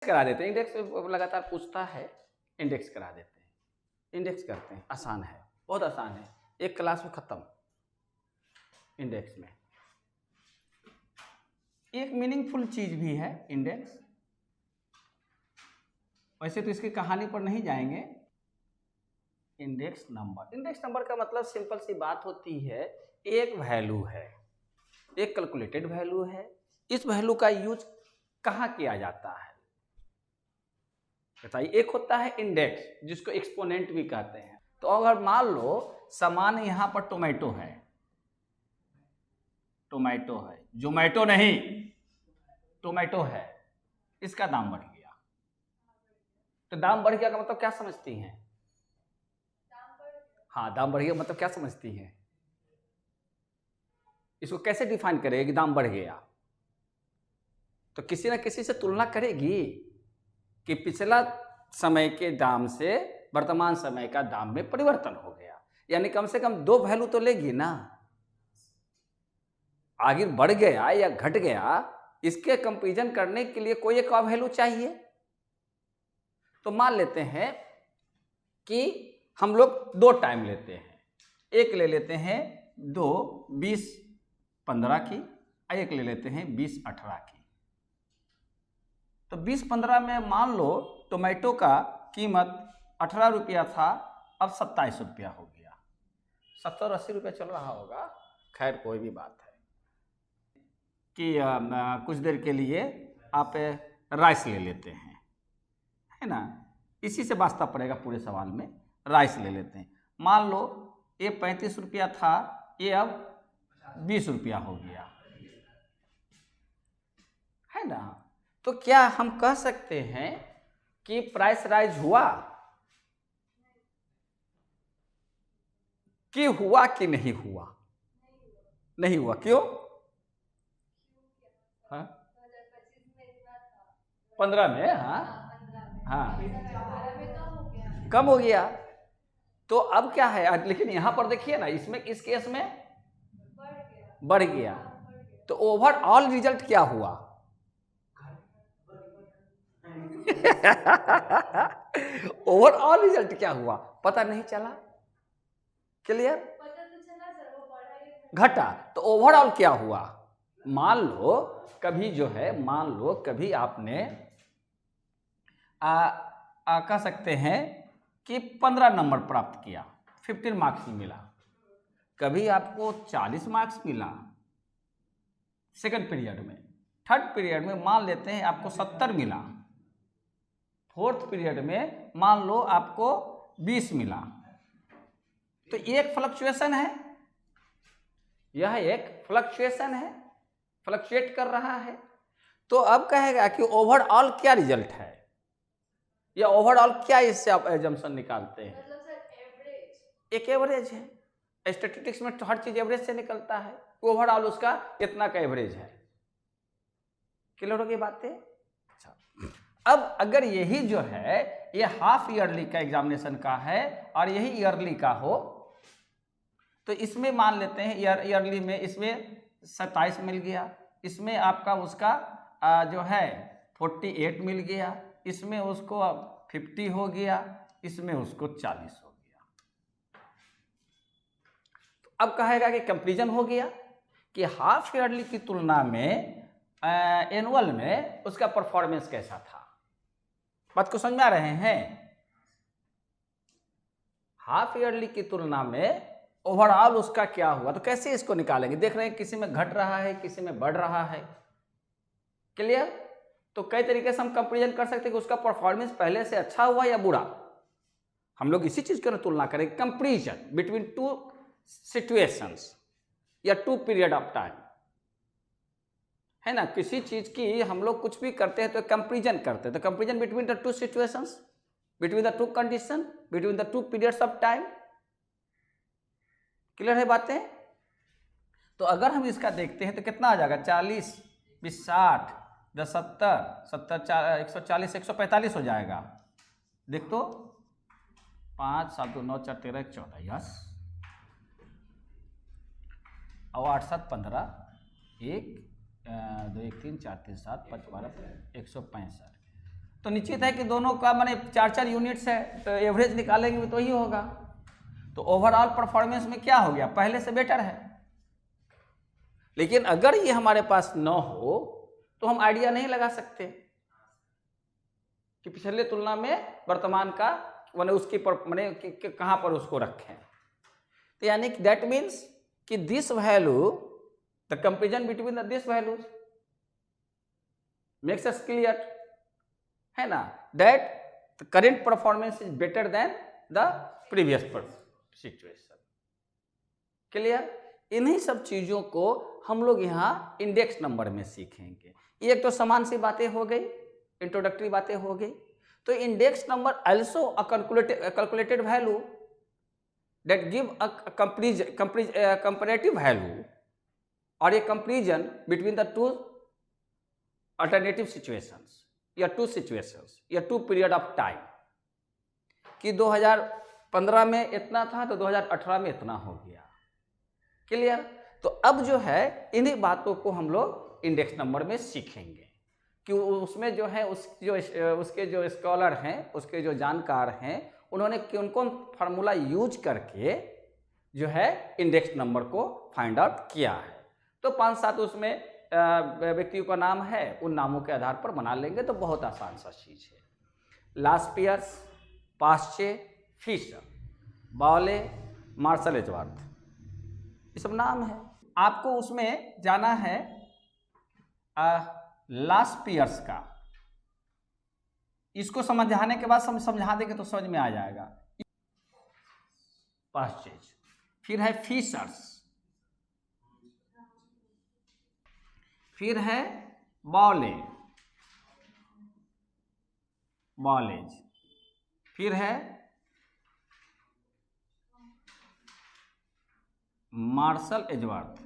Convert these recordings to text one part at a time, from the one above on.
करा देते हैं, इंडेक्स लगातार पूछता है, इंडेक्स करा देते हैं, इंडेक्स करते हैं, आसान है, बहुत आसान है, एक क्लास में खत्म। इंडेक्स में एक मीनिंगफुल चीज भी है इंडेक्स। वैसे तो इसकी कहानी पर नहीं जाएंगे। इंडेक्स नंबर का मतलब सिंपल सी बात होती है, एक वैल्यू है, एक कैलकुलेटेड वैल्यू है, इस वैल्यू का यूज कहाँ किया जाता है बताइए। एक होता है इंडेक्स जिसको एक्सपोनेंट भी कहते हैं। तो अगर मान लो समान यहां पर टोमेटो है, जोमेटो नहीं, टोमेटो है, इसका दाम बढ़ गया। तो दाम बढ़ गया का मतलब क्या समझती हैं? हाँ, दाम बढ़ गया मतलब क्या समझती हैं? इसको कैसे डिफाइन करेगी कि दाम बढ़ गया? तो किसी ना किसी से तुलना करेगी कि पिछला समय के दाम से वर्तमान समय का दाम में परिवर्तन हो गया, यानी कम से कम दो वैल्यू तो लेगी ना। आगे बढ़ गया या घट गया, इसके कंपैरिजन करने के लिए कोई एक वैल्यू चाहिए। तो मान लेते हैं कि हम लोग दो टाइम लेते हैं, एक ले लेते हैं 2015 की, और एक ले लेते हैं 2018 की। तो 2015 में मान लो टोमेटो का कीमत 18 रुपया था, अब 27 रुपया हो गया, 70-80 रुपया चल रहा होगा। खैर कोई भी बात है कि कुछ देर के लिए आप राइस ले लेते हैं, है ना, इसी से वास्ता पड़ेगा पूरे सवाल में। राइस ले लेते हैं, मान लो ये 35 रुपया था, ये अब 20 रुपया हो गया, है ना। तो क्या हम कह सकते हैं कि प्राइस राइज हुआ कि हुआ कि नहीं हुआ? नहीं हुआ। क्यों? हाँ 15 में, हाँ कम हो गया। तो अब क्या है, लेकिन यहां पर देखिए ना, इसमें इस केस में बढ़ गया। तो ओवरऑल रिजल्ट क्या हुआ? ओवरऑल रिजल्ट क्या हुआ पता नहीं चला। क्लियर? घटा। तो ओवरऑल क्या हुआ? मान लो कभी जो है, मान लो कभी आपने कह सकते हैं कि 15 नंबर प्राप्त किया, 15 मार्क्स मिला। कभी आपको 40 मार्क्स मिला सेकंड पीरियड में, थर्ड पीरियड में मान लेते हैं आपको 70 मिला, फोर्थ पीरियड में मान लो आपको 20 मिला। तो एक फ्लक्चुएशन है, यह एक फ्लक्चुएशन है, फ्लक्चुएट कर रहा है। तो अब कहेगा कि ओवरऑल क्या रिजल्ट है, या ओवरऑल क्या इससे आप एजम्पशन निकालते हैं? मतलब सर एवरेज, एक एवरेज है। स्टैटिस्टिक्स में तो हर चीज एवरेज से निकलता है, ओवरऑल उसका इतना का एवरेज है। क्लियर हो गई बातें? अच्छा, अब अगर यही जो है ये हाफ ईयरली का एग्जामिनेशन का है और यही ईयरली का हो, तो इसमें मान लेते हैं ईयरली में इसमें 27 मिल गया, इसमें आपका उसका जो है 48 मिल गया, इसमें उसको 50 हो गया, इसमें उसको 40 हो गया। तो अब कहेगा कि कंपैरिजन हो गया कि हाफ ईयरली की तुलना में एनुअल में उसका परफॉर्मेंस कैसा था। बात को समझ में आ रहे हैं? हाफ ईयरली की तुलना में ओवरऑल उसका क्या हुआ, तो कैसे इसको निकालेंगे? देख रहे हैं किसी में घट रहा है, किसी में बढ़ रहा है। क्लियर? तो कई तरीके से हम कंपैरिजन कर सकते हैं कि उसका परफॉर्मेंस पहले से अच्छा हुआ या बुरा। हम लोग इसी चीज की तुलना करेंगे, कंपैरिजन बिटवीन टू सिचुएशंस या टू पीरियड ऑफ टाइम, है ना। किसी चीज की हम लोग कुछ भी करते हैं तो कंपैरिजन करते हैं, तो comparison between the to situations, between the to condition, between the to periods of time. Clear है बातें? तो अगर हम इसका देखते हैं तो कितना आ जाएगा, 40, 20, 60, 10, 70, 70, 140, 145 हो जाएगा। देख तो 5, 7, 2, 9, 4, 13, 14, यस, और 8, 7, 15, 1, 2, 1, 3, 4, 3, 7, 5, 12, 165। तो निश्चित है कि दोनों का माने 4-4 यूनिट्स है, तो एवरेज निकालेंगे तो ही होगा। तो ओवरऑल परफॉर्मेंस में क्या हो गया, पहले से बेटर है। लेकिन अगर ये हमारे पास न हो तो हम आइडिया नहीं लगा सकते कि पिछले तुलना में वर्तमान का माने उसकी माने कहाँ पर उसको रखें। तो यानी कि दैट मीन्स कि this value, the comparison between this values makes us clear, है ना, that the current performance is better than the previous situation. Clear. इन्हीं सब चीजों को हम लोग यहाँ इंडेक्स नंबर में सीखेंगे। ये एक तो समान सी बातें हो गई, इंट्रोडक्टरी बातें हो गई। तो index number also a calculated value that give a comparative value और a comparison between the two alternative situations या टू सिचुएशंस या टू पीरियड ऑफ टाइम, कि 2015 में इतना था तो 2018 में इतना हो गया। क्लियर। तो अब जो है इन्हीं बातों को हम लोग इंडेक्स नंबर में सीखेंगे कि उसमें जो है उसके जो स्कॉलर हैं, उसके जो जानकार हैं, उन्होंने कौन कौन फार्मूला यूज करके जो है इंडेक्स नंबर को फाइंड आउट किया है। तो 5-7 उसमें व्यक्तियों का नाम है, उन नामों के आधार पर बना लेंगे तो बहुत आसान सा चीज़ है। लास्पियर्स, पास्चे, फिशर, बावले, मार्शल एजवर्थ, ये सब नाम है। आपको उसमें जाना है लास्पियर्स का, इसको समझाने के बाद समझा देंगे तो समझ में आ जाएगा। पास्चेज, फिर है फिशर्स, फिर है बॉलेज, फिर है मार्शल एजवर्थ।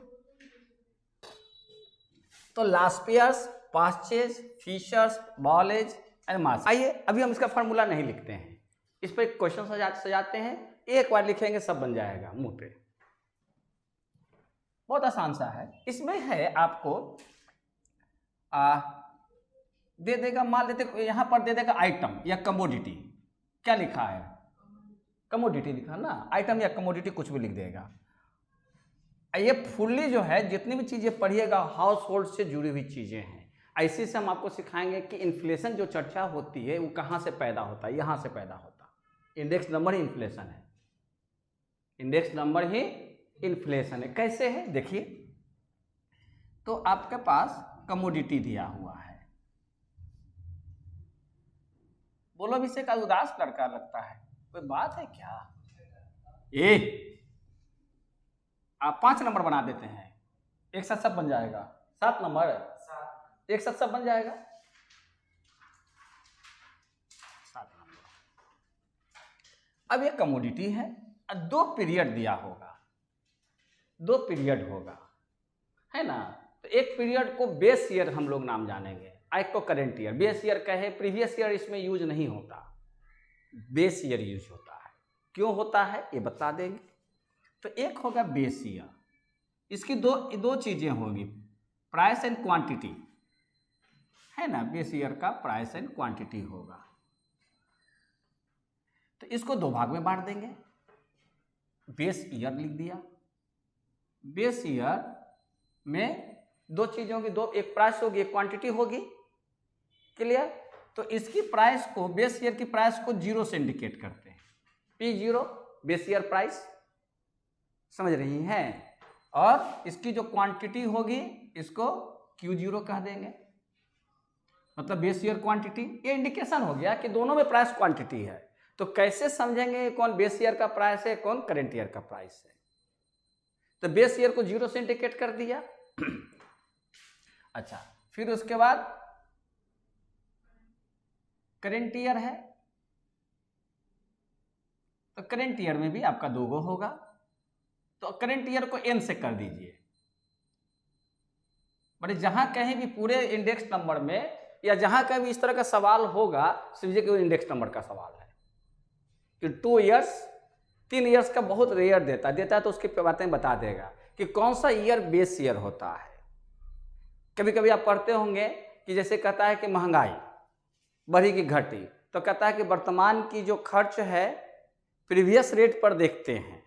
तो लास्पियर्स, पास्चेज, फिशर्स, बॉलेज एंड मार्शल। आइए अभी हम इसका फार्मूला नहीं लिखते हैं, इस पर एक क्वेश्चन सजाते हैं, एक बार लिखेंगे सब बन जाएगा मुंह पे। बहुत आसान सा है। इसमें है आपको दे देगा, मान लेते यहां पर दे देगा आइटम या कमोडिटी। क्या लिखा है, कमोडिटी लिखा ना, आइटम या कमोडिटी कुछ भी लिख देगा। ये फुल्ली जो है जितनी भी चीजें पढ़िएगा हाउस होल्ड से जुड़ी हुई चीजें हैं। ऐसे से हम आपको सिखाएंगे कि इन्फ्लेशन जो चर्चा होती है वो कहाँ से पैदा होता है, यहाँ से पैदा होता है। इंडेक्स नंबर ही इन्फ्लेशन है, इंडेक्स नंबर ही इन्फ्लेशन है। कैसे है देखिए, तो आपके पास कमोडिटी दिया हुआ है। बोलो विषय का उदास लड़का लगता है, कोई बात है क्या? आप 5 नंबर बना देते हैं, एक साथ सब बन जाएगा। 7 नंबर एक साथ सब बन जाएगा, 7 नंबर। अब ये कमोडिटी है, 2 पीरियड दिया होगा, 2 पीरियड होगा, है ना। तो एक पीरियड को बेस ईयर हम लोग नाम जानेंगे, एक को करेंट ईयर। बेस ईयर कहे, प्रीवियस ईयर इसमें यूज नहीं होता, बेस ईयर यूज होता है। क्यों होता है ये बता देंगे। तो एक होगा बेस ईयर, इसकी दो चीजें होगी, प्राइस एंड क्वांटिटी, है ना। बेस ईयर का प्राइस एंड क्वांटिटी होगा। तो इसको 2 भाग में बांट देंगे। बेस ईयर लिख दिया, बेस ईयर में 2 चीजों की, एक प्राइस होगी, एक क्वांटिटी होगी। क्लियर। तो इसकी प्राइस को, बेस ईयर की प्राइस को 0 से इंडिकेट करते हैं, P0 बेस ईयर प्राइस, समझ रही हैं। और इसकी जो क्वांटिटी होगी इसको Q0 कह देंगे, मतलब बेस ईयर क्वांटिटी। ये इंडिकेशन हो गया कि दोनों में प्राइस क्वांटिटी है। तो कैसे समझेंगे कौन बेस ईयर का प्राइस है, कौन करेंट ईयर का प्राइस है। तो बेस ईयर को 0 से इंडिकेट कर दिया। अच्छा, फिर उसके बाद करेंट ईयर है, तो करेंट ईयर में भी आपका 2 गो होगा। तो करेंट ईयर को n से कर दीजिए। बड़े जहां कहीं भी पूरे इंडेक्स नंबर में या जहां कहीं भी इस तरह का सवाल होगा, समझिए कि वो इंडेक्स नंबर का सवाल है। कि 2 इयर्स 3 इयर्स का बहुत रेयर देता है तो उसकी बातें बता देगा कि कौन सा ईयर बेस ईयर होता है। कभी कभी आप पढ़ते होंगे कि जैसे कहता है कि महंगाई, बढ़ी कि घटी? तो कहता है कि वर्तमान की जो खर्च है प्रीवियस रेट पर देखते हैं,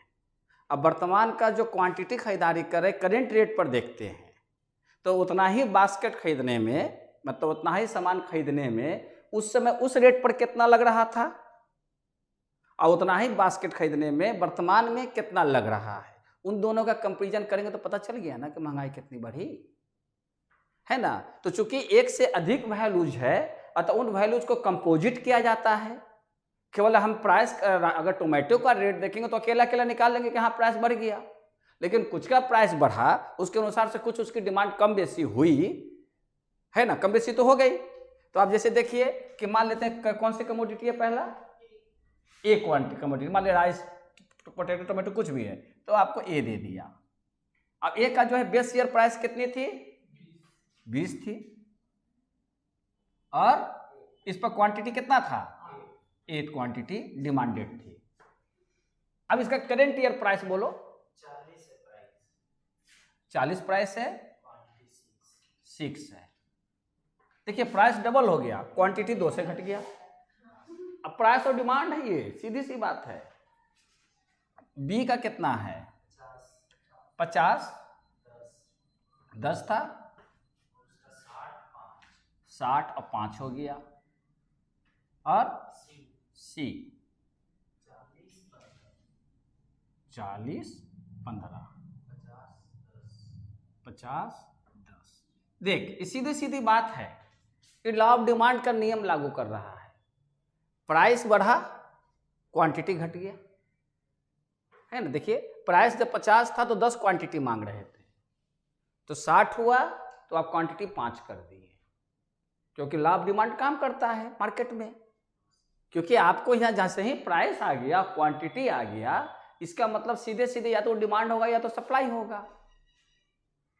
अब वर्तमान का जो क्वांटिटी खरीदारी करे करेंट रेट पर देखते हैं, तो उतना ही बास्केट खरीदने में, मतलब उतना ही सामान खरीदने में उस समय उस रेट पर कितना लग रहा था और उतना ही बास्केट खरीदने में वर्तमान में कितना लग रहा है, उन दोनों का कंपैरिजन करेंगे तो पता चल गया ना कि महंगाई कितनी बढ़ी है ना। तो चूंकि एक से अधिक वैल्यूज है अतः उन वैल्यूज को कंपोजिट किया जाता है। केवल हम प्राइस, अगर टोमेटो का रेट देखेंगे तो अकेला अकेला निकाल लेंगे कि हाँ प्राइस बढ़ गया, लेकिन कुछ का प्राइस बढ़ा उसके अनुसार से कुछ उसकी डिमांड कम बेसी हुई है ना, कम बेसी तो हो गई। तो आप जैसे देखिए कि मान लेते हैं कौन सी कमोडिटी है, पहला ए क्वांटिटी कमोडिटी, मान ले राइस, पोटैटो, टोमेटो कुछ भी है, तो आपको ए दे दिया। अब ए का जो है बेस ईयर प्राइस कितनी थी, 20 थी, और इस पर क्वांटिटी कितना था, 8 क्वांटिटी डिमांडेड थी। अब इसका करेंट ईयर प्राइस बोलो, 40 प्राइस है, 6 है। देखिए प्राइस डबल हो गया, क्वांटिटी 2 से घट गया। अब प्राइस और डिमांड है, ये सीधी सी बात है। बी का कितना है, 50, 10 था, 60 और 5 हो गया, और सी 40, 15, 50, 10। देख सीधी सीधी बात है कि लॉ ऑफ डिमांड का नियम लागू कर रहा है, प्राइस बढ़ा क्वांटिटी घट गया, है ना। देखिए प्राइस जब 50 था तो 10 क्वांटिटी मांग रहे थे, तो 60 हुआ तो आप क्वांटिटी 5 कर दिए, क्योंकि लॉ ऑफ डिमांड काम करता है मार्केट में। क्योंकि आपको यहाँ जैसे ही प्राइस आ गया, क्वांटिटी आ गया, इसका मतलब सीधे सीधे या तो डिमांड होगा या तो सप्लाई होगा,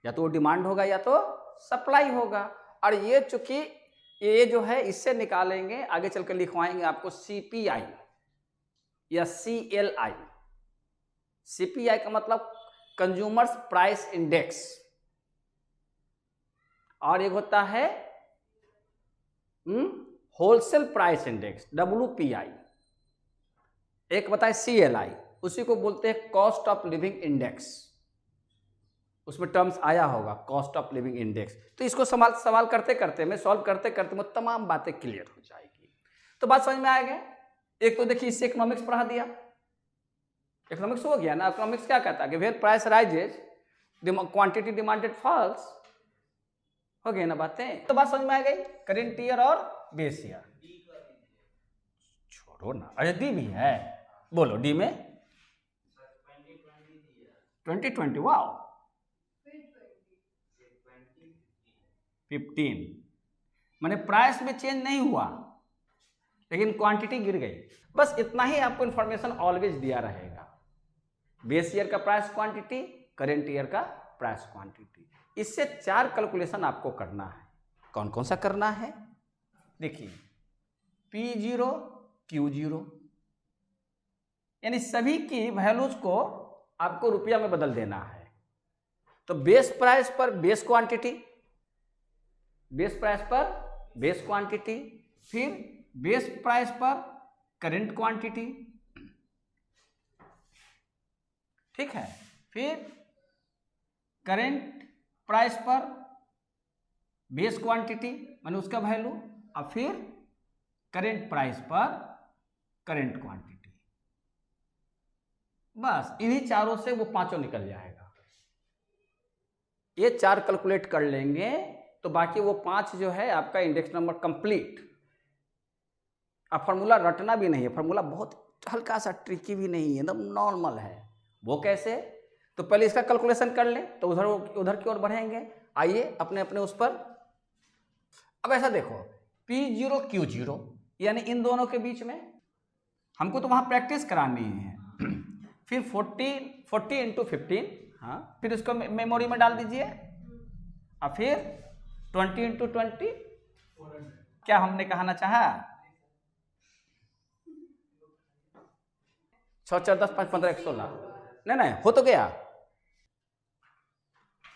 या तो डिमांड होगा या तो सप्लाई होगा। और ये चूंकि ये जो है इससे निकालेंगे, आगे चलकर लिखवाएंगे आपको CPI या CLI। CPI का मतलब कंज्यूमर्स प्राइस इंडेक्स, और एक होता है होलसेल प्राइस इंडेक्स WPI, एक बताए CLI, उसी को बोलते हैं कॉस्ट ऑफ लिविंग इंडेक्स। उसमें टर्म्स आया होगा कॉस्ट ऑफ लिविंग इंडेक्स। तो इसको सवाल करते करते में, सॉल्व करते करते में तमाम बातें क्लियर हो जाएगी। तो बात समझ में आ गया। एक तो देखिए इससे इकोनॉमिक्स पढ़ा दिया, इकोनॉमिक्स हो गया ना। इकोनॉमिक्स क्या कहता है कि where price rises quantity demanded falls, हो गई ना बातें। तो बात समझ में आ गई, करेंट ईयर और बेस ईयर। छोड़ो ना, अरे डी भी है, बोलो डी में 2020, वाओ 15, माने प्राइस में चेंज नहीं हुआ लेकिन क्वांटिटी गिर गई। बस इतना ही आपको इंफॉर्मेशन ऑलवेज दिया रहेगा, बेस ईयर का प्राइस क्वांटिटी, करेंट ईयर का प्राइस क्वांटिटी। इससे 4 कैलकुलेशन आपको करना है। कौन कौन सा करना है, देखिए P0 Q0, यानी सभी की वैल्यूज को आपको रुपया में बदल देना है। तो बेस प्राइस पर बेस क्वांटिटी, बेस प्राइस पर बेस क्वांटिटी, फिर बेस प्राइस पर करेंट क्वांटिटी, ठीक है, फिर करेंट प्राइस पर बेस क्वांटिटी माने उसका वैल्यू, और फिर करेंट प्राइस पर करेंट क्वांटिटी। बस इन्हीं चारों से वो पांचों निकल जाएगा। ये 4 कैलकुलेट कर लेंगे तो बाकी वो 5 जो है आपका इंडेक्स नंबर कंप्लीट। अब फॉर्मूला रटना भी नहीं है, फॉर्मूला बहुत हल्का सा ट्रिकी भी नहीं है, एकदम नॉर्मल है। वो कैसे, तो पहले इसका कैलकुलेशन कर लें तो उधर की ओर बढ़ेंगे। आइए अपने अपने उस पर। अब ऐसा देखो P0 Q0, यानी इन दोनों के बीच में हमको तो वहां प्रैक्टिस करानी है। फिर 40 इंटू 15, हाँ, फिर उसको मेमोरी में डाल दीजिए, और फिर 20 इंटू 20, क्या हमने कहना चाहा, 6 4 10 5 15 16, नहीं हो तो गया।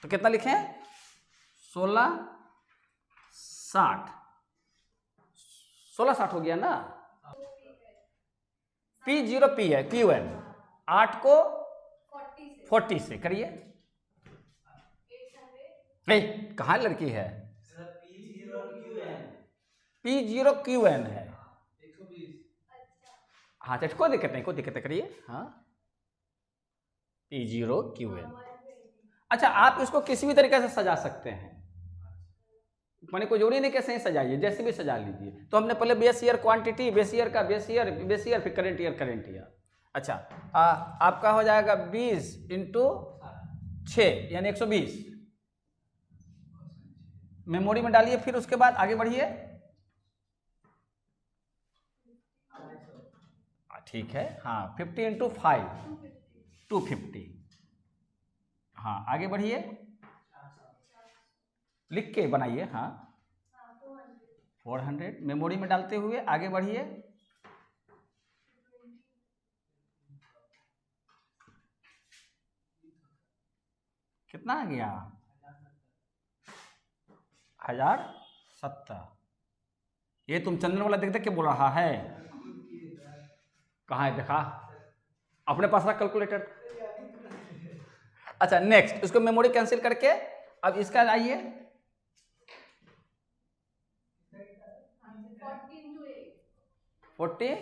तो कितना लिखें, 16 60, 1660 हो गया ना। P0P है QN, 8 को 40 से करिए। कहाँ लड़की है? P0QN है। हाँ अच्छा, कोई दिक्कत नहीं, कोई दिक्कत नहीं, करिए। हाँ P0QN। अच्छा, आप इसको किसी भी तरीके से सजा सकते हैं, मैंने कोई जरूरी नहीं कैसे ही सजाइए, जैसे भी सजा लीजिए। तो हमने पहले base year quantity, base year का बेस ईयर फिर करेंट ईयर। अच्छा, आपका हो जाएगा 20 इंटू 6 यानी 120। मेमोरी में डालिए, फिर उसके बाद आगे बढ़िए। ठीक है, हाँ 50 इंटू 5 250। हाँ आगे बढ़िए, लिख के बनाइए। हाँ 400 मेमोरी में डालते हुए आगे बढ़िए। कितना आ गया? 1070। ये तुम चंदन वाला देख देख के बोल रहा है? कहाँ है देखा? अपने पास रख कैलकुलेटर। अच्छा नेक्स्ट, इसको मेमोरी कैंसिल करके अब इसका लाइए। 40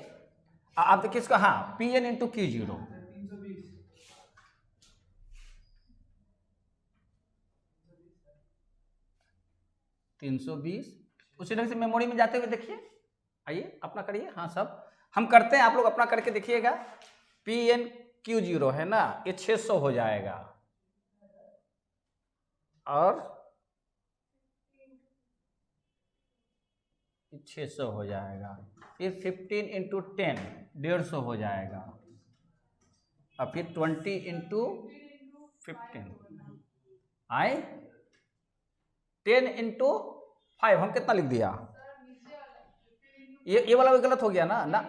आप देखिए इसको, हाँ PN इंटू Q0 320। उसी ढंग से मेमोरी में जाते हुए देखिए, आइए अपना करिए। हाँ सब हम करते हैं, आप लोग अपना करके देखिएगा। PN Q0 है ना, ये 600 हो जाएगा, और 600 हो जाएगा। फिर 15 इंटू 10 150 हो जाएगा, और फिर 20 इंटू 15 आए 10 इंटू 5। हम कितना लिख दिया? ये वाला भी गलत हो गया ना।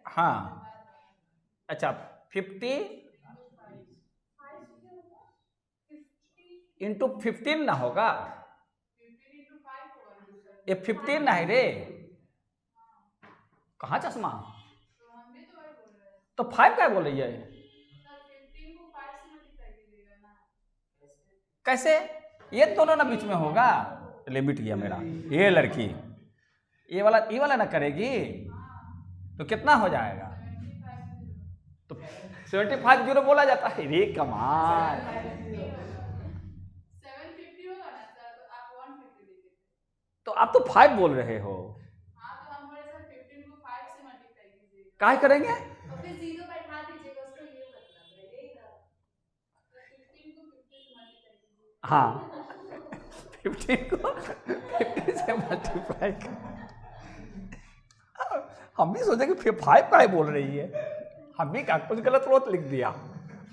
हाँ अच्छा 50 इंटू 15 ना होगा, ये 15 ना है रे। कहाँ चश्मा? तो 5 क्या बोल रही है? कैसे? ये दोनों ना बीच में होगा, लिमिट गया मेरा। ये लड़की ये वाला ना करेगी तो कितना हो जाएगा? तो 75 जीरो बोला जाता है रे, कमाल। 750 होगा ना सर, तो आप 150 लिखे। तो आप तो 5 बोल रहे हो। हाँ तो हम बोले सर 15 को 5 से मल्टीप्लाई कीजिएगा। काय करेंगे? तो फिर 0 बैठा दीजिएगा, उसको ये मतलब है, यही था। तो 15 को 50 से मल्टीप्लाई कीजिए। हाँ 15 को 50 से मल्टीप्लाई। हम भी सोचे कि फिर 5 का बोल रही है, हम भी कुछ गलत लिख दिया।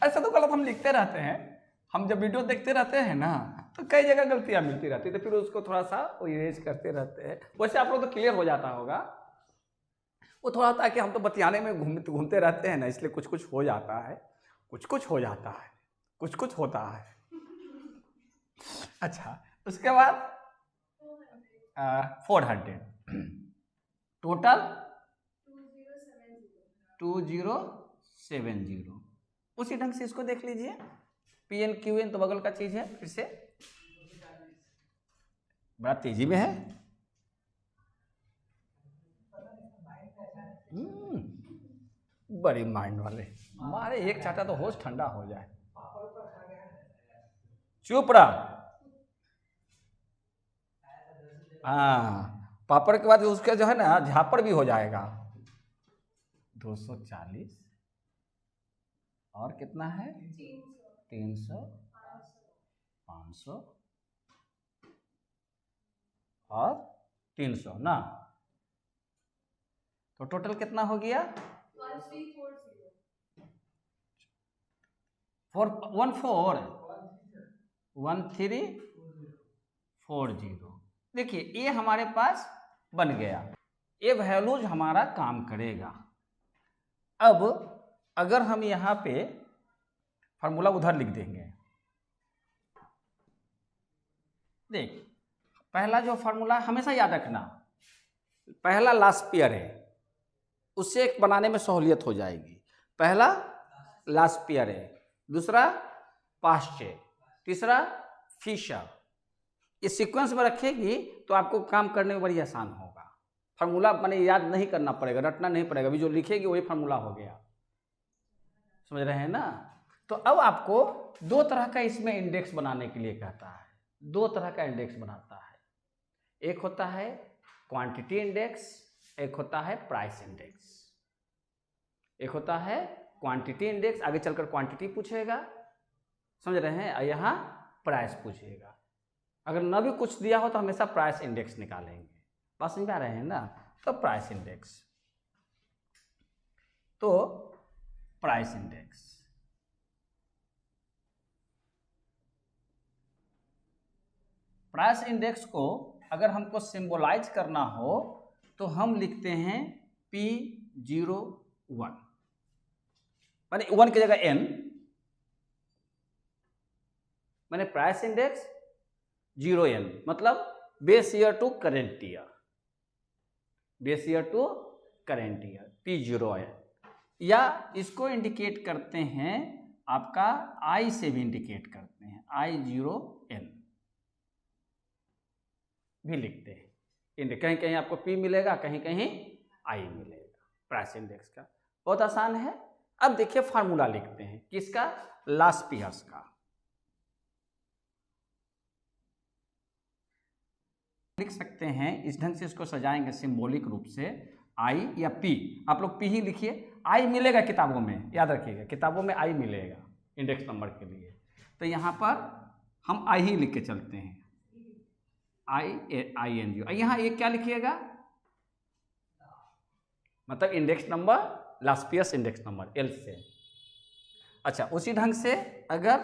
ऐसा तो गलत हम लिखते रहते हैं, हम जब वीडियो देखते रहते हैं ना तो कई जगह गलतियां मिलती रहती है, तो फिर उसको थोड़ा सा इरेज करते रहते हैं। वैसे आप लोग तो क्लियर हो जाता होगा, वो थोड़ा सा कि हम तो बतियाने में घूमते रहते हैं ना, इसलिए कुछ कुछ हो जाता है, कुछ हो जाता है, कुछ होता है। अच्छा उसके बाद 400 टोटल 2070। उसी ढंग से इसको देख लीजिए। PN QN तो बगल का चीज है, फिर से बड़ा तेजी में है। बड़ी माइंड वाले, मारे एक चाटा तो होश ठंडा हो जाए। चुप रहा। हाँ पापड़ के बाद उसका जो है ना झापड़ भी हो जाएगा। 240 और कितना है? 300 500 और 300 ना, तो टोटल कितना हो गया? 1340। देखिए ये हमारे पास बन गया, ये वैल्यूज हमारा काम करेगा। अब अगर हम यहाँ पे फार्मूला उधर लिख देंगे, देख पहला जो फार्मूला हमेशा याद रखना, पहला लास्ट पेयर है, उससे एक बनाने में सहूलियत हो जाएगी। पहला लास्ट पेयर है, दूसरा पास्चे, तीसरा फिशर। इस सीक्वेंस में रखेगी तो आपको काम करने में बड़ी आसान होगा। फार्मूला मैंने याद नहीं करना पड़ेगा, रटना नहीं पड़ेगा, अभी जो लिखेगी वही फार्मूला हो गया। समझ रहे हैं ना? तो अब आपको दो तरह का इसमें इंडेक्स बनाने के लिए कहता है, दो तरह का इंडेक्स बनाता है। एक होता है क्वांटिटी इंडेक्स, एक होता है प्राइस इंडेक्स। एक होता है क्वांटिटी इंडेक्स, आगे चलकर क्वांटिटी पूछेगा, समझ रहे हैं, यहाँ प्राइस पूछेगा। अगर न भी कुछ दिया हो तो हमेशा प्राइस इंडेक्स निकालेंगे। बात समझ में आ रहे हैं ना? तो प्राइस इंडेक्स, तो प्राइस इंडेक्स प्राइस इंडेक्स को अगर हमको सिंबलाइज करना हो तो हम लिखते हैं P01, माने 1 की जगह N, माने प्राइस इंडेक्स 0N, मतलब base year to current year, base year to current year P0N। या इसको इंडिकेट करते हैं आपका I से भी इंडिकेट करते हैं, I0N भी लिखते हैं। कहीं कहीं आपको P मिलेगा, कहीं कहीं I मिलेगा प्राइस इंडेक्स का। बहुत आसान है। अब देखिए फार्मूला लिखते हैं किसका, लास्ट पीयर्स का। लिख सकते हैं इस ढंग से, इसको सजाएंगे सिंबॉलिक रूप से, I या P। आप लोग P ही लिखिए, I मिलेगा किताबों में, याद रखिएगा किताबों में I मिलेगा इंडेक्स नंबर के लिए। तो यहाँ पर हम I ही लिख के चलते हैं, ING। यहाँ एक क्या लिखिएगा, मतलब index number, Laspeyres index number L से। अच्छा, उसी ढंग से अगर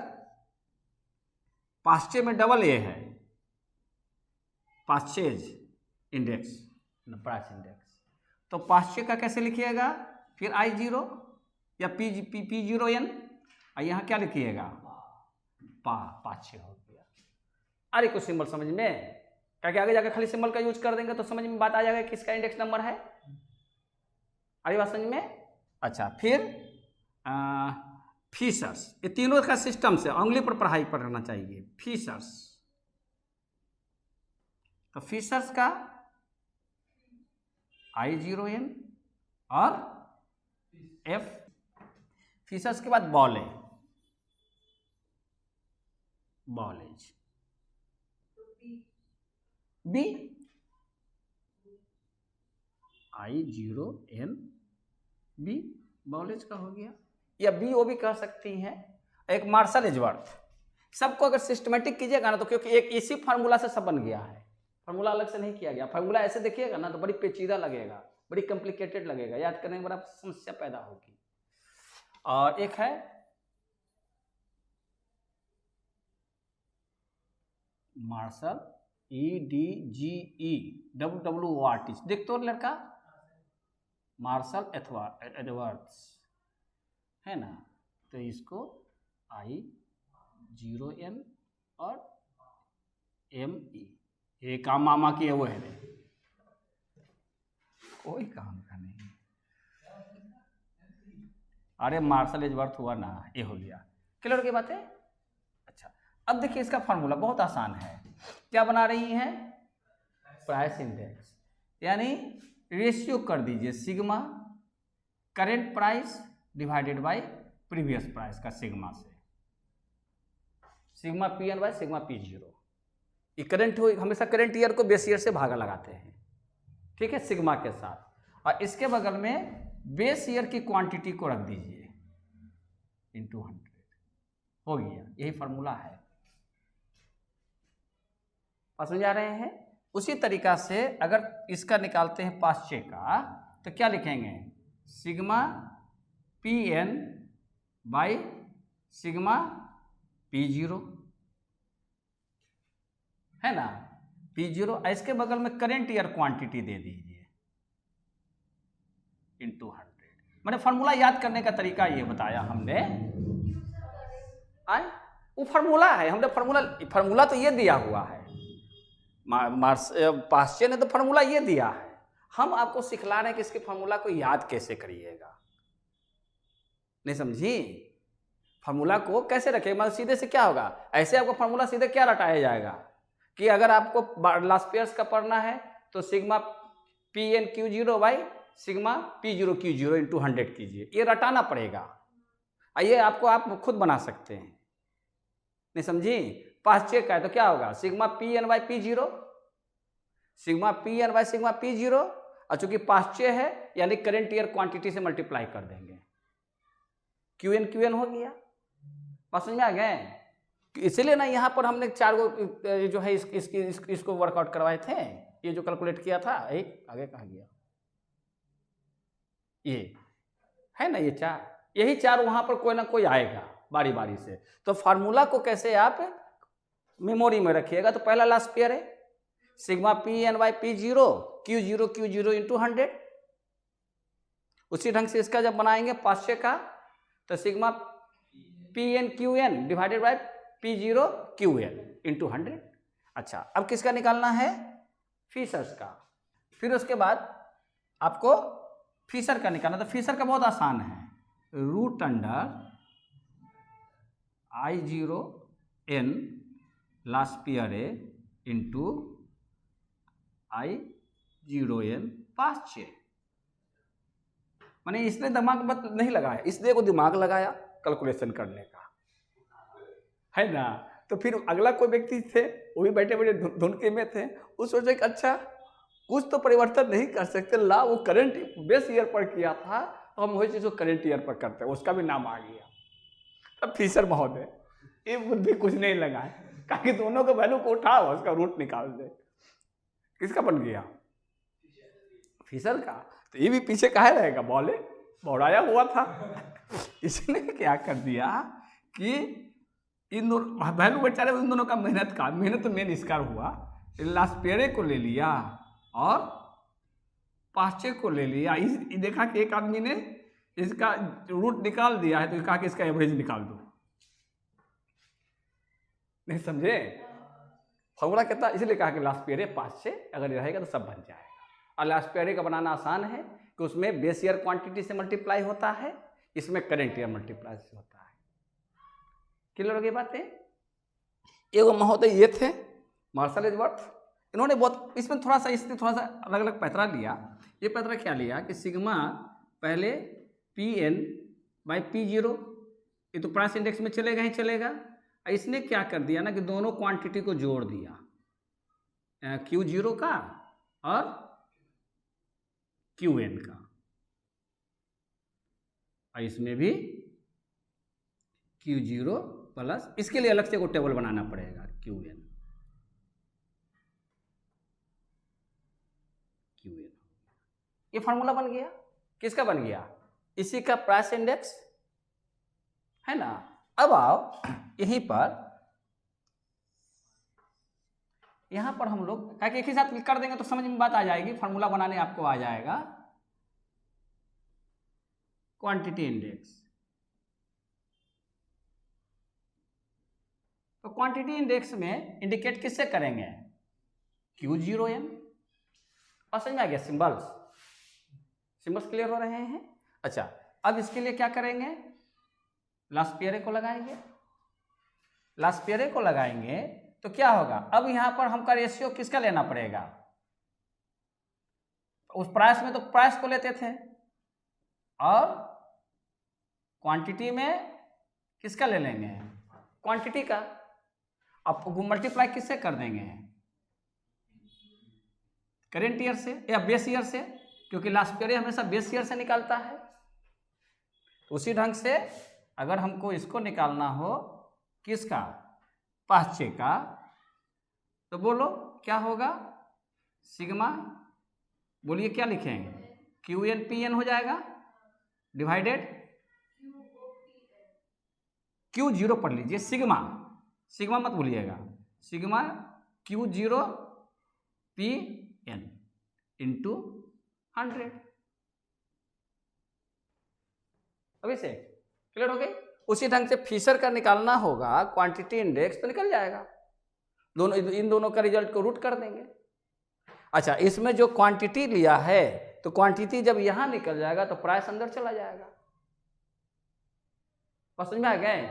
पास्चे में डबल A है, पास्चेज इंडेक्स प्राइस इंडेक्स, तो पास्चे का कैसे लिखिएगा, फिर I0 या P0N, और यहाँ क्या लिखिएगा, पास्चे हो गया। अरे कुछ सिंबल समझ में, क्या आगे जाकर खाली सिंबल का यूज कर देंगे तो समझ में बात आ जाएगा किसका इंडेक्स नंबर है। अरे बात समझ में। अच्छा, फिर फीचर्स, ये तीनों का सिस्टम से उंगली पर पढ़ाई पढ़ना चाहिए। फीचर्स, तो फीचर्स का I0N और F। फीचर्स के बाद बॉलेज B, I0N B, बॉलेज का हो गया। या BO भी कह सकती हैं। एक मार्शल एजवर्थ, सबको अगर सिस्टमेटिक कीजिएगा ना तो, क्योंकि एक इसी फार्मूला से सब बन गया है, फार्मूला अलग से नहीं किया गया। फार्मूला ऐसे देखिएगा ना तो बड़ी पेचीदा लगेगा, बड़ी कॉम्प्लिकेटेड लगेगा, याद करने में बड़ा समस्या पैदा होगी। और एक है मार्शल EDGEWWORT, देख तो लड़का, मार्शल एडवर्ड्स है ना, तो इसको I0N और ME, ये काम मामा की है वो है, कोई काम का नहीं। अरे मार्शल एजवर्थ हुआ ना, ये हो गया। क्लियर की बात है। अच्छा, अब देखिए इसका फार्मूला बहुत आसान है। क्या बना रही हैं, प्राइस इंडेक्स, यानी रेशियो कर दीजिए sigma current price divided by previous price का सिग्मा से, sigma PN by sigma P0। ये करंट हो, हमेशा करंट ईयर को बेस ईयर से भागा लगाते हैं, ठीक है, सिग्मा के साथ। और इसके बगल में बेस ईयर की क्वांटिटी को रख दीजिए इंटू 100, हो गया। यही फार्मूला है, समझ आ रहे हैं। उसी तरीका से अगर इसका निकालते हैं पास्चे का, तो क्या लिखेंगे, sigma PN by sigma P0, है ना, P0। इसके बगल में करेंट ईयर क्वांटिटी दे दीजिए इंटू 100। मैंने फार्मूला याद करने का तरीका ये बताया हमने। वो फार्मूला है, हमने फार्मूला तो ये दिया हुआ है, पास्चे ने तो फार्मूला ये दिया है, हम आपको सिखला रहे हैं कि इसके फार्मूला को याद कैसे करिएगा, नहीं समझी? फार्मूला को कैसे रखें, मतलब सीधे से क्या होगा, ऐसे आपको फार्मूला सीधे क्या रटाया जाएगा कि अगर आपको लास्पियर्स का पढ़ना है तो sigma P N Q zero by sigma P zero Q zero into 100 कीजिए, ये रटाना पड़ेगा। आइए आपको आप खुद बना सकते हैं, नहीं समझी? पास चेक का है तो क्या होगा, sigma P N by P zero, sigma P N by sigma P zero, और चूंकि पास चेक है यानी करंट ईयर क्वांटिटी से मल्टीप्लाई कर देंगे, क्यू एन हो गया। बात समझ में आ गए? इसीलिए ना यहाँ पर हमने 4 गो जो है इसको वर्कआउट करवाए थे, ये जो कैलकुलेट किया था, एक आगे कहाँ गया, ये है ना, ये 4, यही 4 वहां पर कोई ना कोई आएगा बारी बारी से। तो फार्मूला को कैसे आप मेमोरी में रखिएगा, तो पहला लास्ट पेयर है sigma P N by P zero Q zero into 100। उसी ढंग से इसका जब बनाएंगे 500 का तो sigma P N Q N divided by P zero Q N into 100। अच्छा, अब किसका निकालना है, फिशर्स का। फिर उसके बाद आपको फिशर का निकालना, तो फिशर का बहुत आसान है, रूट अंडर आई जीरो एन लास्ट पियर ए इंटू आई जीरो एन पास छे। मैंने इसने दिमाग मत नहीं लगाया, इसने को दिमाग लगाया कैलकुलेशन करने का, है ना। तो फिर अगला कोई व्यक्ति थे, वो भी बैठे बैठे धुनके में थे, वो सोचे कि अच्छा कुछ तो परिवर्तन नहीं कर सकते, ला वो करंट बेस ईयर पर किया था तो हम वही चीज़ को करंट ईयर पर करते हैं, उसका भी नाम आ गया। तब फिशर महोदय ये बुद्धि कुछ नहीं लगाए, कहा कि दोनों के वैल्यू को उठाओ, उसका रूट निकाल दे। किसका बन गया, फिशर का। तो ये भी पीछे काहे रहेगा, बौड़ाया हुआ था। इसने क्या कर दिया कि इन दोनों वैल्यू बेचारे, उन दोनों का मेहनत तो मेन इसका हुआ, लास्ट पेरे को ले लिया और पाँचे को ले लिया। इस देखा कि एक आदमी ने इसका रूट निकाल दिया है तो कहा कि इसका एवरेज निकाल दो, नहीं समझे? फॉर्मूला कितना, इसलिए कहा कि लास्ट पेरे 5 से अगर रहेगा तो सब बन जाएगा। और लास्ट पेरे का बनाना आसान है कि उसमें बेस ईयर क्वांटिटी से मल्टीप्लाई होता है, इसमें करंट ईयर मल्टीप्लाई से होता है। क्लियर हो गई बातें? एगो महोदय ये थे मार्शल एजवर्थ, इन्होंने बहुत इसमें थोड़ा सा अलग अलग पैतरा लिया। ये पैतरा क्या लिया कि सिग्मा पहले P N by P zero, ये तो प्राइस इंडेक्स में चलेगा ही चलेगा। इसने क्या कर दिया ना कि दोनों क्वांटिटी को जोड़ दिया, क्यू जीरो का और क्यू एन का, और इसमें भी क्यू जीरो प्लस, इसके लिए अलग से को टेबल बनाना पड़ेगा, क्यू एन ये फार्मूला बन गया। किसका बन गया, इसी का प्राइस इंडेक्स, है ना। अब आओ यहीं पर, यहां पर हम लोग एक ही साथ क्लिक कर देंगे तो समझ में बात आ जाएगी, फार्मूला बनाने आपको आ जाएगा क्वांटिटी इंडेक्स। तो क्वांटिटी इंडेक्स में इंडिकेट किससे करेंगे, क्यू जीरो एन। और समझ में आ गया, सिंबल्स क्लियर हो रहे हैं। अच्छा, अब इसके लिए क्या करेंगे, लास्ट पेरे को लगाएंगे। लास्ट पेरे को लगाएंगे तो क्या होगा, अब यहां पर हमका रेशियो किसका लेना पड़ेगा, उस प्राइस में तो प्राइस को लेते थे, और क्वांटिटी में किसका ले लेंगे, क्वांटिटी का। अब मल्टीप्लाई किससे कर देंगे, करेंट ईयर से या बेस ईयर से, क्योंकि लास्ट पेरे हमेशा बेस ईयर से निकालता है। उसी ढंग से अगर हमको इसको निकालना हो, किसका, पाँचे का, तो बोलो क्या होगा, सिग्मा, बोलिए क्या लिखेंगे, क्यू एन पी एन हो जाएगा डिवाइडेड क्यू जीरो पढ़ लीजिए, सिग्मा मत भूलिएगा, sigma Q zero P N into 100। अभी से क्लियर हो गई। उसी ढंग से फिशर का निकालना होगा क्वांटिटी इंडेक्स, तो निकल जाएगा, दोनों इन दोनों का रिजल्ट को रूट कर देंगे। अच्छा, इसमें जो क्वांटिटी लिया है तो क्वांटिटी जब यहां निकल जाएगा तो प्राइस अंदर चला जाएगा। समझ में आ गए?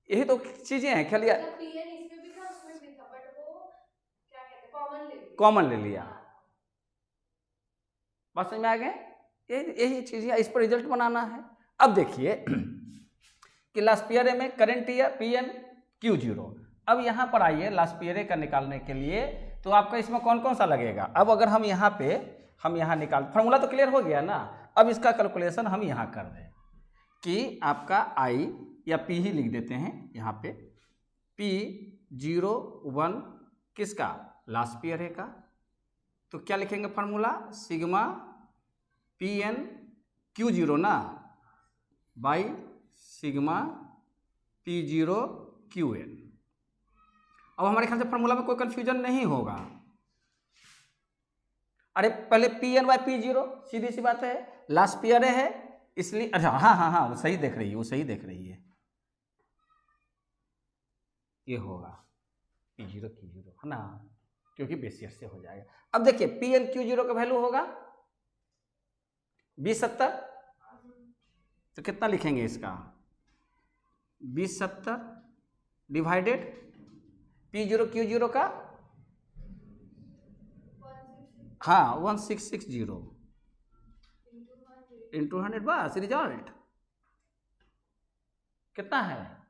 यही तो चीजें हैं। खेलिए, कॉमन ले लिया। बात समझ में आ गए? यही चीजें, इस पर रिजल्ट बनाना है। अब देखिए कि लास्ट पीरियड में करंट ईयर पीएन Q0। अब यहां पर आइए लास्ट पीरियड का निकालने के लिए, तो आपका इसमें कौन कौन सा लगेगा। अब अगर हम यहाँ निकाल, फॉर्मूला तो क्लियर हो गया ना। अब इसका कैलकुलेशन हम यहाँ कर दें कि आपका आई या पी ही लिख देते हैं यहाँ पे, P01 किसका, लास्ट पीरियड का। तो क्या लिखेंगे फॉर्मूला, सिग्मा PN Q0 ना बाई सिग्मा P0 QN। अब हमारे ख्याल से फॉर्मूला में कोई कंफ्यूजन नहीं होगा। अरे पहले PN बाई P0, सीधी सी बात है, लास्ट पीरियड है इसलिए। अच्छा हाँ, वो सही देख रही है, वो सही देख रही है। ये होगा P0 Q0 है ना, क्योंकि बेसियर से हो जाएगा। अब देखिए PN Q0 का वैल्यू होगा 2070, तो कितना लिखेंगे इसका, 2070 डिवाइडेड P0 Q0 का, हाँ 1660 इंटू 100, बस रिजल्ट कितना है,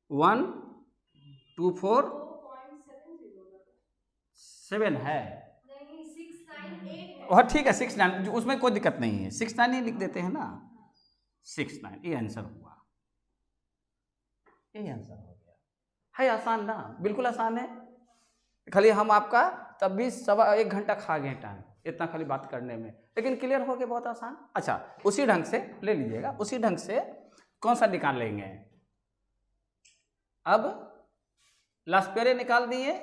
1247 है। और ठीक है 69, उसमें कोई दिक्कत नहीं है, 69 ही लिख देते हैं ना, 69 ये आंसर हुआ, यही आंसर हो गया। है आसान ना, बिल्कुल आसान है। खाली हम आपका तब भी 1.25 घंटा खा गए टाइम इतना खाली बात करने में, लेकिन क्लियर हो गया, बहुत आसान। अच्छा उसी ढंग से ले लीजिएगा, उसी ढंग से कौन सा निकाल लेंगे। अब लास्ट पीरियड निकाल दिए,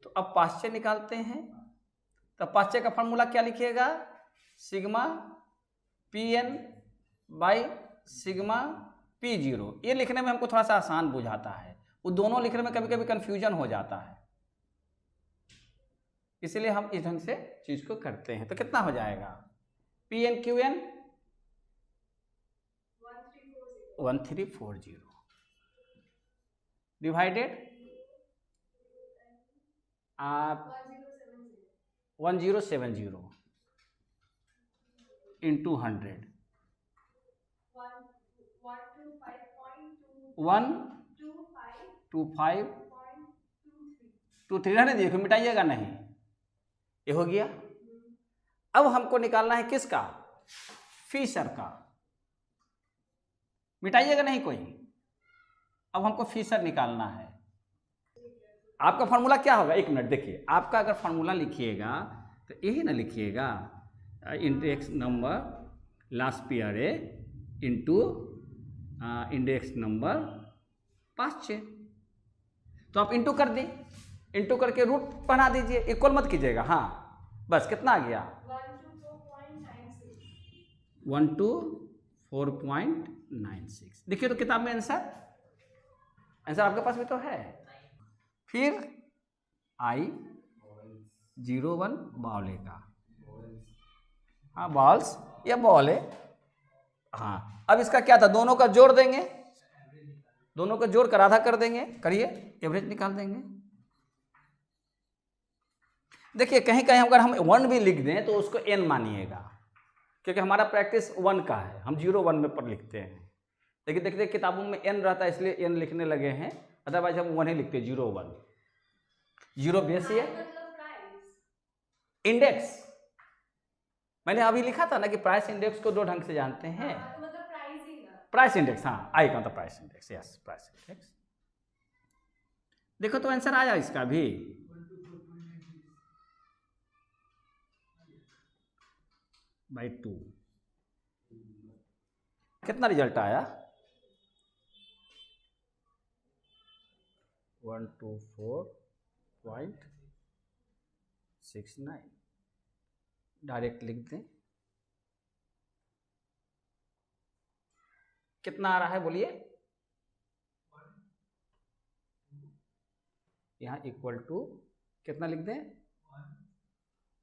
तो अब पाश्चय निकालते हैं। तो पाश्चय का फॉर्मूला क्या लिखिएगा, sigma PN by sigma P0। ये लिखने में हमको थोड़ा सा आसान बुझाता है, वो दोनों लिखने में कभी कभी कंफ्यूजन हो जाता है, इसलिए हम इस ढंग से चीज को करते हैं। तो कितना हो जाएगा, PN QN 1340 डिवाइडेड आप 1070 इंटू 100, 12523 रहने देखो, मिटाइएगा नहीं, ये हो गया। अब हमको निकालना है किसका, फिशर का, मिटाइएगा नहीं कोई। अब हमको फिशर निकालना है। आपका फॉर्मूला क्या होगा, एक मिनट देखिए, आपका अगर फॉर्मूला लिखिएगा तो यही ना लिखिएगा, index number last period into index number पाश्चय। तो आप इंटू कर दें, इंटू करके रूट बना दीजिए, इक्वल मत कीजिएगा। हाँ बस कितना आ गया, 124.96। देखिए तो किताब में आंसर आपके पास भी तो है। फिर I01 बॉल का, हाँ बॉल्स या बॉल है। हाँ अब इसका क्या था, दोनों का जोड़ देंगे, दोनों का जोड़ कर आधा कर देंगे, करिए एवरेज निकाल देंगे। देखिए कहीं कहीं अगर हम 1 भी लिख दें तो उसको n मानिएगा, क्योंकि हमारा प्रैक्टिस 1 का है, हम 0-1 में पर लिखते हैं। लेकिन देखते किताबों में n रहता है इसलिए n लिखने लगे हैं, अदरवाइज हम 1 ही लिखते हैं, 0-1। 0 बेस है इंडेक्स, मैंने अभी लिखा था ना कि प्राइस इंडेक्स को 2 ढंग से जानते हैं। प्राइस इंडेक्स, हाँ आई का मतलब price index, yes price index. देखो तो आंसर आया इसका भी, बाई 2 कितना रिजल्ट आया, 124.69। डायरेक्ट लिख दें, कितना आ रहा है बोलिए, यहाँ इक्वल टू कितना लिख दें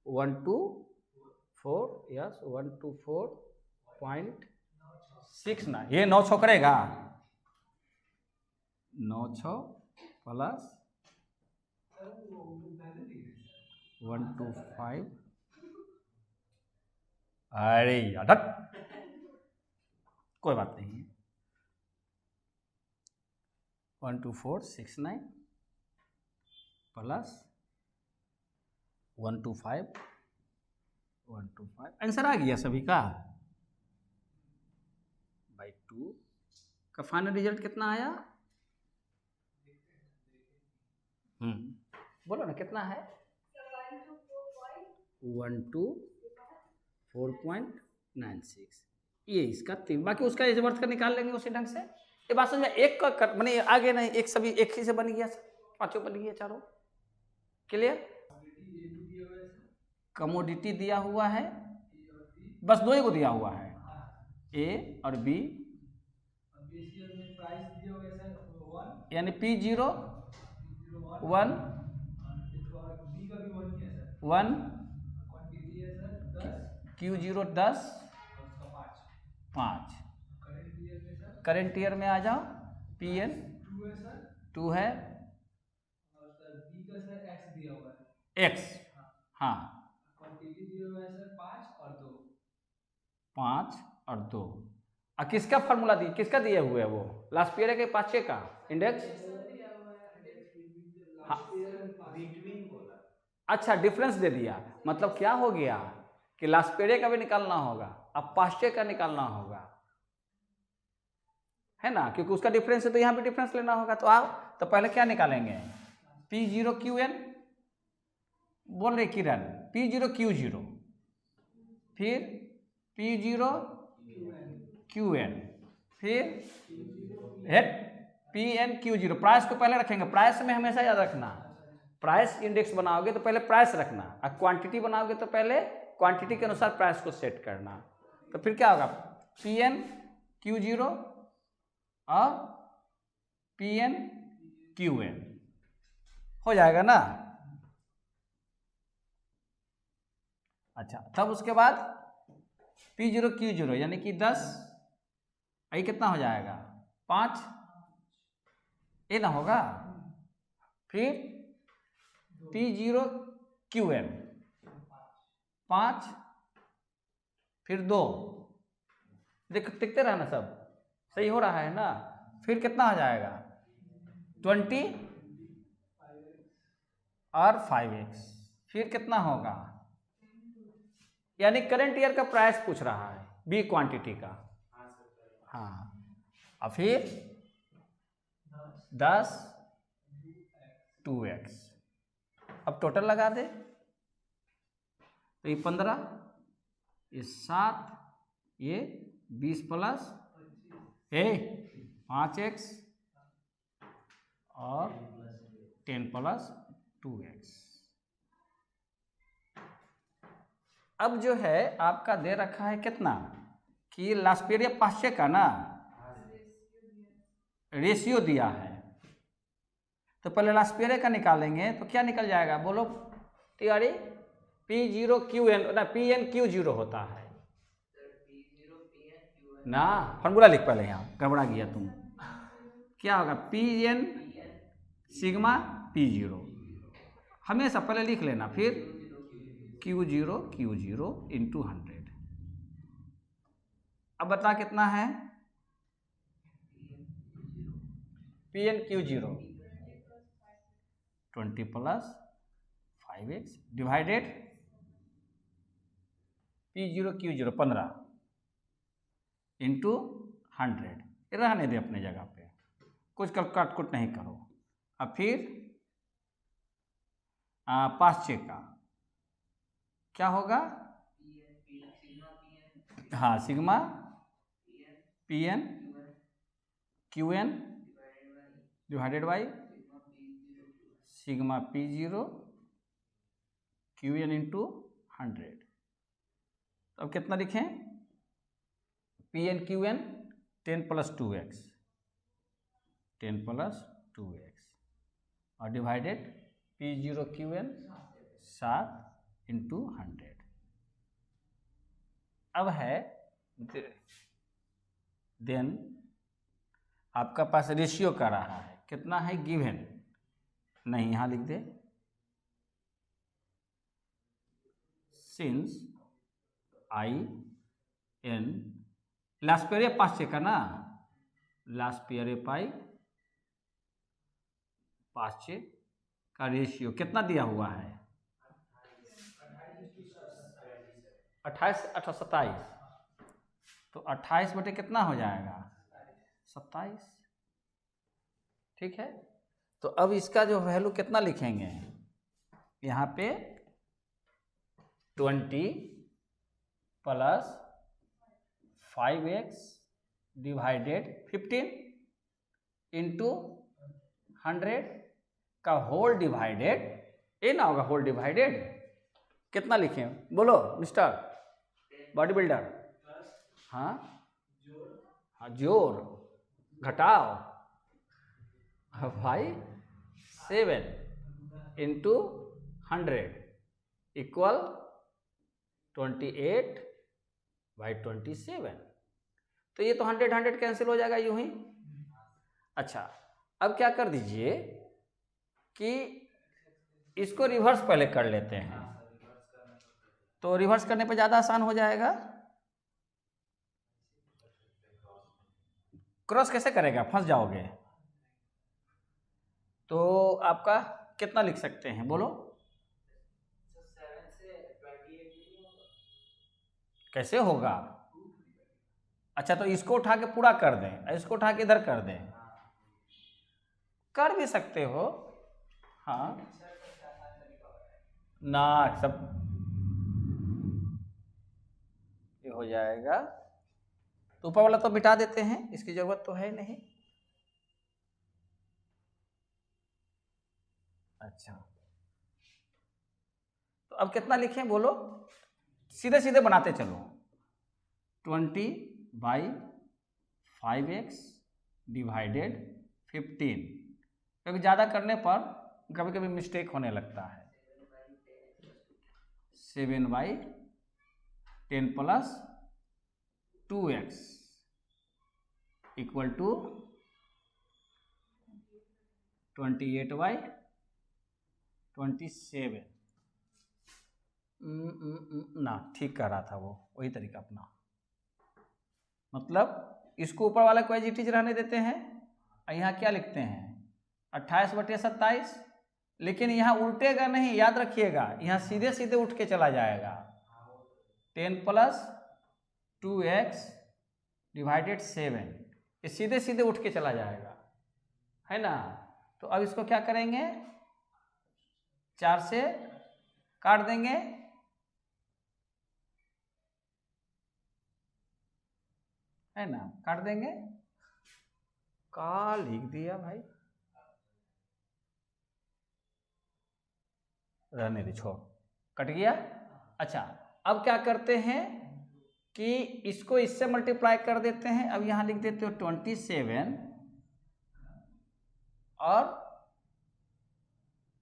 124 यस 124.69 ये 9 छो करेगा 9 छो प्लस 125 अरे यार कोई बात नहीं है 12469 प्लस 125 आंसर आ गया सभी का बाई 2 का फाइनल रिजल्ट कितना आया बोलो ना कितना है 124.96 ये इसका 3 बाकी उसका इस वर्थ का निकाल लेंगे उसी ढंग से ये बात समझ में एक का मैंने आगे नहीं एक सभी एक ही से बन गया पांचों बन गया चारों क्लियर कमोडिटी दिया हुआ है बस दो ही को दिया हुआ है ए और बी यानी P0 1 Q0 10 5 करेंट ईयर में आ जाओ PN 2 है X हाँ 5 और 2 और किसका फॉर्मूला दिए किसका दिए हुए वो लास्ट पीरियड के पांचे का इंडेक्स हाँ अच्छा डिफरेंस दे दिया मतलब क्या हो गया कि लास्ट पीरियड का भी निकालना होगा अब पांचे का निकालना होगा है ना क्योंकि उसका डिफरेंस है तो यहाँ पे डिफरेंस लेना होगा तो आओ तो पहले क्या निकालेंगे P0 QN बोल रहे किरण P0 Q0 फिर P0 QN फिर PN Q0 प्राइस को पहले रखेंगे प्राइस में हमेशा याद रखना प्राइस इंडेक्स बनाओगे तो पहले प्राइस रखना और क्वांटिटी बनाओगे तो पहले क्वांटिटी के अनुसार प्राइस को सेट करना तो फिर क्या होगा PN Q0 और PN QN हो जाएगा ना अच्छा तब उसके बाद P0 Q0 यानी कि 10 ये कितना हो जाएगा 5 ये ना होगा फिर P0 QN 5 फिर 2 दिखते रहना सब सही हो रहा है ना फिर कितना हो जाएगा 20 और 5x फिर कितना होगा यानी करंट ईयर का प्राइस पूछ रहा है बी क्वांटिटी का हाँ और फिर 10 2x अब टोटल लगा दे तो ये 15 ये 7 ये 20 प्लस 5x और 10 प्लस 2x अब जो है आपका दे रखा है कितना कि लास्ट पीरियड पांचे का ना रेशियो दिया है तो पहले लास्ट पीरियड का निकालेंगे तो क्या निकल जाएगा बोलो तैयारी P0 QN ना PN Q0 होता है ना फॉर्मूला लिख पहले यहाँ गड़बड़ा गया तुम क्या होगा PN सिग्मा P0 हमेशा पहले लिख लेना फिर Q0 इंटू 100 अब बता कितना है PN Q0 20 plus 5x divided P0 Q0 15 into 100 रहने दे अपने जगह पे कुछ काट नहीं करो अब फिर 5 का क्या होगा हाँ sigma PN QN divided by sigma P0 QN into 100 अब कितना लिखें PN QN 10 प्लस 2x और डिवाइडेड P0QN 7 इंटू 100। अब है देन आपका पास रेशियो का रहा है, कितना है गिवन, नहीं यहाँ लिख दे, सिंस IN लास्ट पेयर 5 का ना, लास्ट पेयर पाई 5 का रेशियो कितना दिया हुआ है 28 27, तो 28 बटे कितना हो जाएगा 27। ठीक है, तो अब इसका जो वैल्यू कितना लिखेंगे यहाँ पे 20 प्लस 5x डिवाइडेड 15 इंटू 100 का होल डिवाइडेड, ये ना होगा होल डिवाइडेड, कितना लिखें बोलो मिस्टर बॉडी बिल्डर। हाँ हाँ, जोड़ घटाओ भाई 7 इंटू 100 इक्वल 28/27। तो ये तो 100 कैंसिल हो जाएगा यूं ही। अच्छा, अब क्या कर दीजिए कि इसको रिवर्स पहले कर लेते हैं, तो रिवर्स करने पे ज़्यादा आसान हो जाएगा। क्रॉस कैसे करेगा, फंस जाओगे। तो आपका कितना लिख सकते हैं बोलो, 7 से 28 कैसे होगा। अच्छा, तो इसको उठा के पूरा कर दें, इसको उठा के इधर कर दें, कर भी सकते हो। हाँ ना, सब ये हो जाएगा, तो ऊपर वाला तो मिटा देते हैं, इसकी जरूरत तो है नहीं। अच्छा, तो अब कितना लिखें बोलो, सीधे सीधे बनाते चलो, 20/5x डिवाइडेड 15, क्योंकि ज़्यादा करने पर कभी कभी मिस्टेक होने लगता है। 7/10 प्लस 2x इक्वल टू 28/27। ना ठीक कह रहा था वो, वही तरीका अपना, मतलब इसको ऊपर वाला को एज इट इज रहने देते हैं, यहाँ क्या लिखते हैं 28/27, लेकिन यहाँ उल्टेगा नहीं, याद रखिएगा, यहाँ सीधे सीधे उठ के चला जाएगा, 10 प्लस 2x डिवाइडेड 7, ये सीधे सीधे उठ के चला जाएगा, है ना। तो अब इसको क्या करेंगे, 4 से काट देंगे, है ना, काट देंगे, का लिख दिया भाई, रहने दे, छोड़, कट गया। अच्छा, अब क्या करते हैं कि इसको इससे मल्टीप्लाई कर देते हैं, अब यहां लिख देते हो 27 और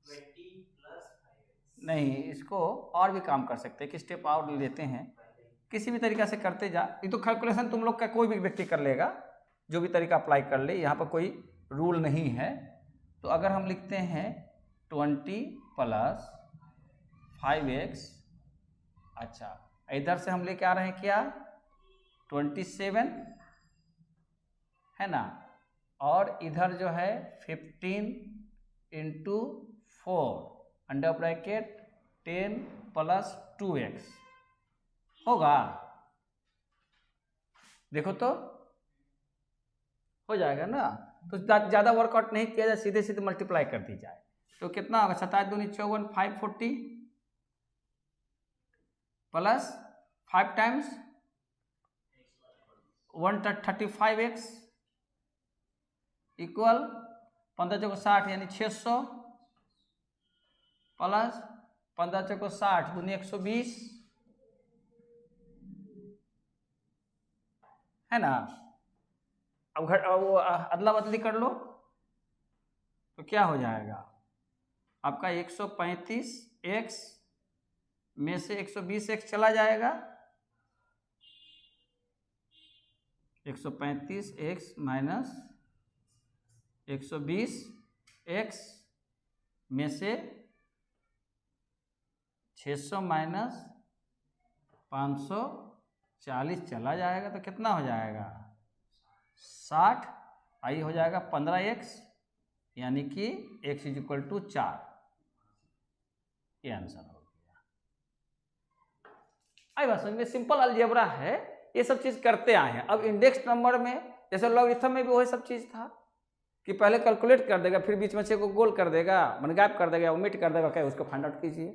20 प्लस 5x, नहीं, इसको और भी काम कर सकते हैं, कि स्टेप और लेते हैं, किसी भी तरीका से करते जा, ये तो कैलकुलेशन तुम लोग का कोई भी व्यक्ति कर लेगा, जो भी तरीका अप्लाई कर ले, यहाँ पर कोई रूल नहीं है। तो अगर हम लिखते हैं 20 प्लस 5x, अच्छा इधर से हम लेके आ रहे हैं क्या 27, है ना, और इधर जो है 15 into 4 under bracket 10 plus 2x होगा, देखो तो हो जाएगा ना। तो ज़्यादा वर्कआउट नहीं किया जाए, सीधे सीधे मल्टीप्लाई कर दी जाए, तो कितना होगा 27 दूनी 54, 540 प्लस 5 टाइम्स 135x इक्वल 15 चौको 60 यानी 600 प्लस 15 चौको 60 दूनी 120, है ना। अब अदला बदली कर लो तो क्या हो जाएगा आपका 135x में से 120x चला जाएगा, 135x माइनस 120x में से 600 माइनस 540 चला जाएगा तो कितना हो जाएगा 60, आई हो जाएगा 15x, यानी कि x इज इक्वल टू 4। ये आंसर हो गया। आई बात समझ में, सिंपल अलजेब्रा है, ये सब चीज करते आए हैं। अब इंडेक्स नंबर में जैसे लॉगरिथम में भी वही सब चीज था कि पहले कैलकुलेट कर देगा, फिर बीच में से को गोल कर देगा, मन गायब कर देगा, ओमिट कर देगा, क्या उसको फाइंड आउट कीजिए।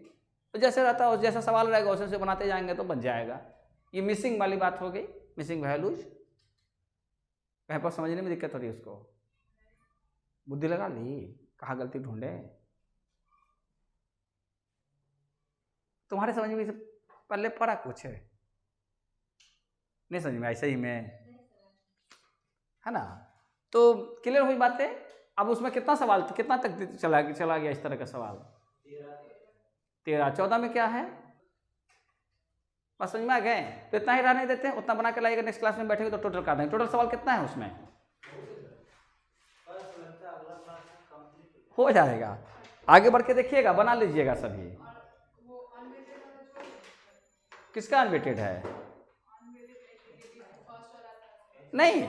तो जैसे रहता है जैसा सवाल रहेगा वैसे से बनाते जाएंगे तो बन जाएगा। ये मिसिंग वाली बात हो गई, मिसिंग वैल्यूज। कहीं पर समझने में दिक्कत हो रही है, उसको बुद्धि लगा ली, कहाँ गलती ढूंढे। तुम्हारे समझ में पहले पड़ा कुछ है नहीं समझ में, ऐसे ही में है ना। तो क्लियर हुई बातें। अब उसमें कितना सवाल, कितना तक चला गया इस तरह का सवाल? 13। 14 में क्या है बस समझ में आ गए। तो इतना ही रहने देते हैं, उतना बना के लाइएगा, नेक्स्ट क्लास में बैठेंगे तो टोटल कर देंगे। टोटल सवाल कितना है उसमें? हो जाएगा, आगे बढ़ के देखिएगा, बना लीजिएगा सभी। किसका अनवेटेड है? नहीं